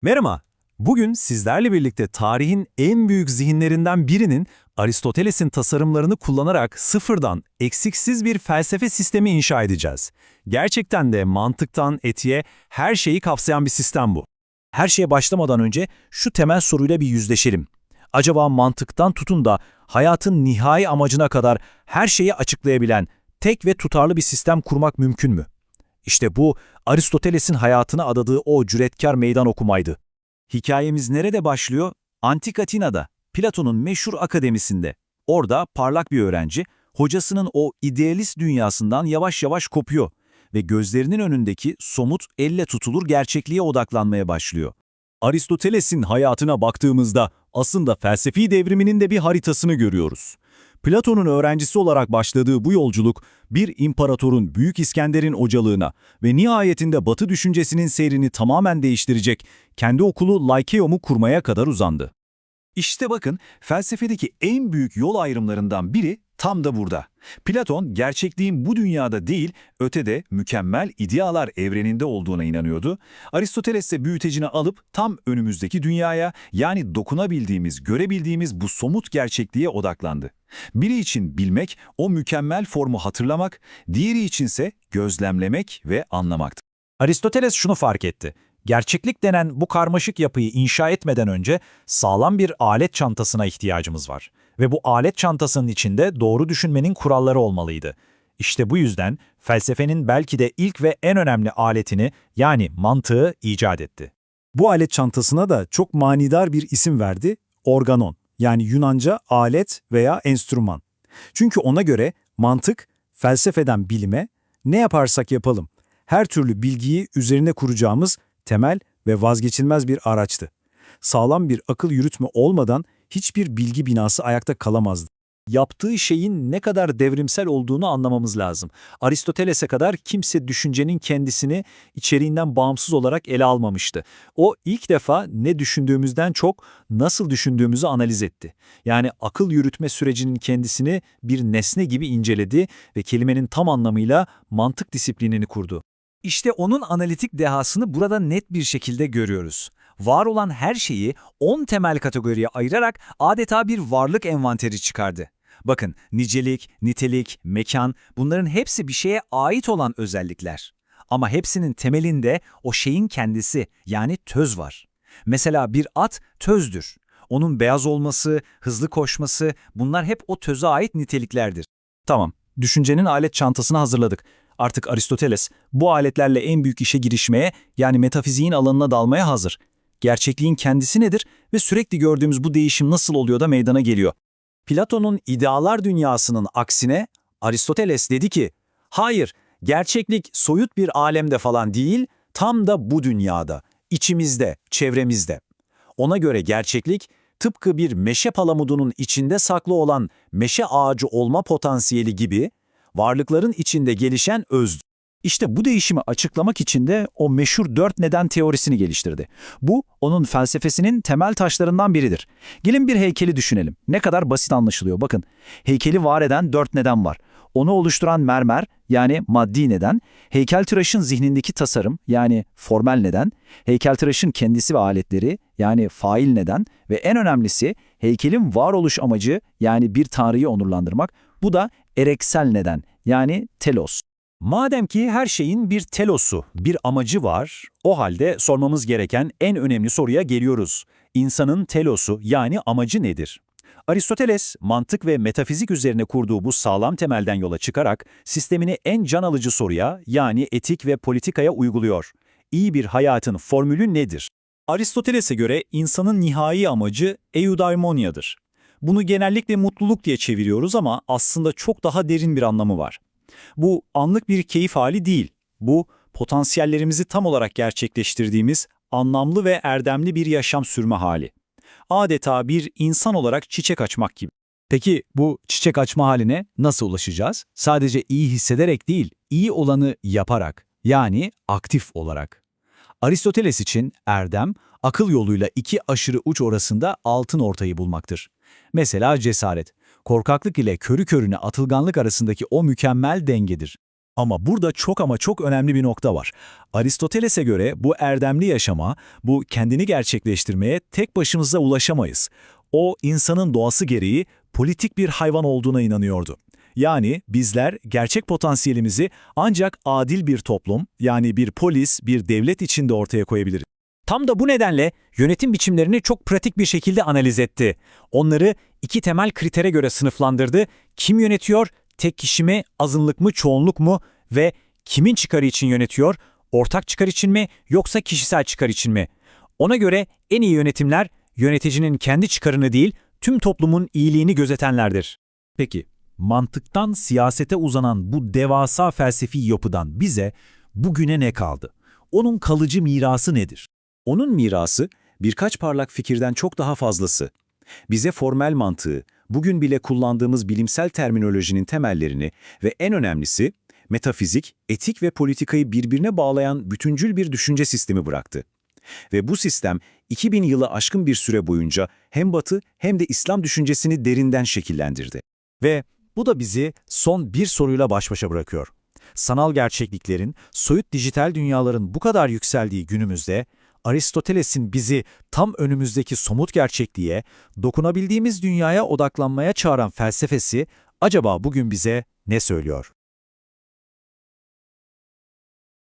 Merhaba. Bugün sizlerle birlikte tarihin en büyük zihinlerinden birinin Aristoteles'in tasarımlarını kullanarak sıfırdan eksiksiz bir felsefe sistemi inşa edeceğiz. Gerçekten de mantıktan etiğe her şeyi kapsayan bir sistem bu. Her şeye başlamadan önce şu temel soruyla bir yüzleşelim. Acaba mantıktan tutun da hayatın nihai amacına kadar her şeyi açıklayabilen, tek ve tutarlı bir sistem kurmak mümkün mü? İşte bu, Aristoteles'in hayatına adadığı o cüretkar meydan okumaydı. Hikayemiz nerede başlıyor? Antik Atina'da, Platon'un meşhur akademisinde. Orada parlak bir öğrenci, hocasının o idealist dünyasından yavaş yavaş kopuyor ve gözlerinin önündeki somut, elle tutulur gerçekliğe odaklanmaya başlıyor. Aristoteles'in hayatına baktığımızda aslında felsefi devriminin de bir haritasını görüyoruz. Platon'un öğrencisi olarak başladığı bu yolculuk, bir imparatorun Büyük İskender'in hocalığına ve nihayetinde Batı düşüncesinin seyrini tamamen değiştirecek kendi okulu Lyceum'u kurmaya kadar uzandı. İşte bakın, felsefedeki en büyük yol ayrımlarından biri tam da burada. Platon, gerçekliğin bu dünyada değil, ötede mükemmel idealar evreninde olduğuna inanıyordu. Aristoteles ise büyütecini alıp tam önümüzdeki dünyaya, yani dokunabildiğimiz, görebildiğimiz bu somut gerçekliğe odaklandı. Biri için bilmek, o mükemmel formu hatırlamak, diğeri içinse gözlemlemek ve anlamaktı. Aristoteles şunu fark etti. Gerçeklik denen bu karmaşık yapıyı inşa etmeden önce sağlam bir alet çantasına ihtiyacımız var. Ve bu alet çantasının içinde doğru düşünmenin kuralları olmalıydı. İşte bu yüzden felsefenin belki de ilk ve en önemli aletini, yani mantığı icat etti. Bu alet çantasına da çok manidar bir isim verdi, organon, yani Yunanca alet veya enstrüman. Çünkü ona göre mantık, felsefeden bilime, ne yaparsak yapalım, her türlü bilgiyi üzerine kuracağımız temel ve vazgeçilmez bir araçtı. Sağlam bir akıl yürütme olmadan hiçbir bilgi binası ayakta kalamazdı. Yaptığı şeyin ne kadar devrimsel olduğunu anlamamız lazım. Aristoteles'e kadar kimse düşüncenin kendisini içeriğinden bağımsız olarak ele almamıştı. O ilk defa ne düşündüğümüzden çok nasıl düşündüğümüzü analiz etti. Yani akıl yürütme sürecinin kendisini bir nesne gibi inceledi ve kelimenin tam anlamıyla mantık disiplinini kurdu. İşte onun analitik dehasını burada net bir şekilde görüyoruz. Var olan her şeyi 10 temel kategoriye ayırarak adeta bir varlık envanteri çıkardı. Bakın, nicelik, nitelik, mekan, bunların hepsi bir şeye ait olan özellikler. Ama hepsinin temelinde o şeyin kendisi, yani töz var. Mesela bir at tözdür. Onun beyaz olması, hızlı koşması, bunlar hep o töze ait niteliklerdir. Tamam, düşüncenin alet çantasını hazırladık. Artık Aristoteles bu aletlerle en büyük işe girişmeye, yani metafiziğin alanına dalmaya hazır. Gerçekliğin kendisi nedir ve sürekli gördüğümüz bu değişim nasıl oluyor da meydana geliyor? Platon'un idealar dünyasının aksine Aristoteles dedi ki, hayır, gerçeklik soyut bir alemde falan değil, tam da bu dünyada, içimizde, çevremizde. Ona göre gerçeklik, tıpkı bir meşe palamudunun içinde saklı olan meşe ağacı olma potansiyeli gibi, varlıkların içinde gelişen özdür. İşte bu değişimi açıklamak için de o meşhur 4 neden teorisini geliştirdi. Bu, onun felsefesinin temel taşlarından biridir. Gelin bir heykeli düşünelim. Ne kadar basit anlaşılıyor. Bakın, heykeli var eden 4 neden var. Onu oluşturan mermer, yani maddi neden, heykeltıraşın zihnindeki tasarım, yani formel neden, heykeltıraşın kendisi ve aletleri, yani fail neden ve en önemlisi heykelin varoluş amacı, yani bir tanrıyı onurlandırmak, bu da ereksel neden, yani telos. Madem ki her şeyin bir telosu, bir amacı var, o halde sormamız gereken en önemli soruya geliyoruz. İnsanın telosu, yani amacı nedir? Aristoteles, mantık ve metafizik üzerine kurduğu bu sağlam temelden yola çıkarak sistemini en can alıcı soruya, yani etik ve politikaya uyguluyor. İyi bir hayatın formülü nedir? Aristoteles'e göre insanın nihai amacı eudaimoniadır. Bunu genellikle mutluluk diye çeviriyoruz ama aslında çok daha derin bir anlamı var. Bu anlık bir keyif hali değil. Bu, potansiyellerimizi tam olarak gerçekleştirdiğimiz anlamlı ve erdemli bir yaşam sürme hali. Adeta bir insan olarak çiçek açmak gibi. Peki bu çiçek açma haline nasıl ulaşacağız? Sadece iyi hissederek değil, iyi olanı yaparak, yani aktif olarak. Aristoteles için erdem, akıl yoluyla iki aşırı uç arasında altın ortayı bulmaktır. Mesela cesaret, korkaklık ile körü körüne atılganlık arasındaki o mükemmel dengedir. Ama burada çok önemli bir nokta var. Aristoteles'e göre bu erdemli yaşama, bu kendini gerçekleştirmeye tek başımıza ulaşamayız. O, insanın doğası gereği politik bir hayvan olduğuna inanıyordu. Yani bizler gerçek potansiyelimizi ancak adil bir toplum, yani bir polis, bir devlet içinde ortaya koyabiliriz. Tam da bu nedenle yönetim biçimlerini çok pratik bir şekilde analiz etti. Onları iki temel kritere göre sınıflandırdı. Kim yönetiyor? Tek kişi mi, azınlık mı, çoğunluk mu ve kimin çıkarı için yönetiyor? Ortak çıkar için mi yoksa kişisel çıkar için mi? Ona göre en iyi yönetimler yöneticinin kendi çıkarını değil, tüm toplumun iyiliğini gözetenlerdir. Peki, mantıktan siyasete uzanan bu devasa felsefi yapıdan bize bugüne ne kaldı? Onun kalıcı mirası nedir? Onun mirası birkaç parlak fikirden çok daha fazlası. Bize formel mantığı, bugün bile kullandığımız bilimsel terminolojinin temellerini ve en önemlisi metafizik, etik ve politikayı birbirine bağlayan bütüncül bir düşünce sistemi bıraktı. Ve bu sistem 2000 yılı aşkın bir süre boyunca hem Batı hem de İslam düşüncesini derinden şekillendirdi. Ve bu da bizi son bir soruyla baş başa bırakıyor. Sanal gerçekliklerin, soyut dijital dünyaların bu kadar yükseldiği günümüzde, Aristoteles'in bizi tam önümüzdeki somut gerçekliğe, dokunabildiğimiz dünyaya odaklanmaya çağıran felsefesi acaba bugün bize ne söylüyor?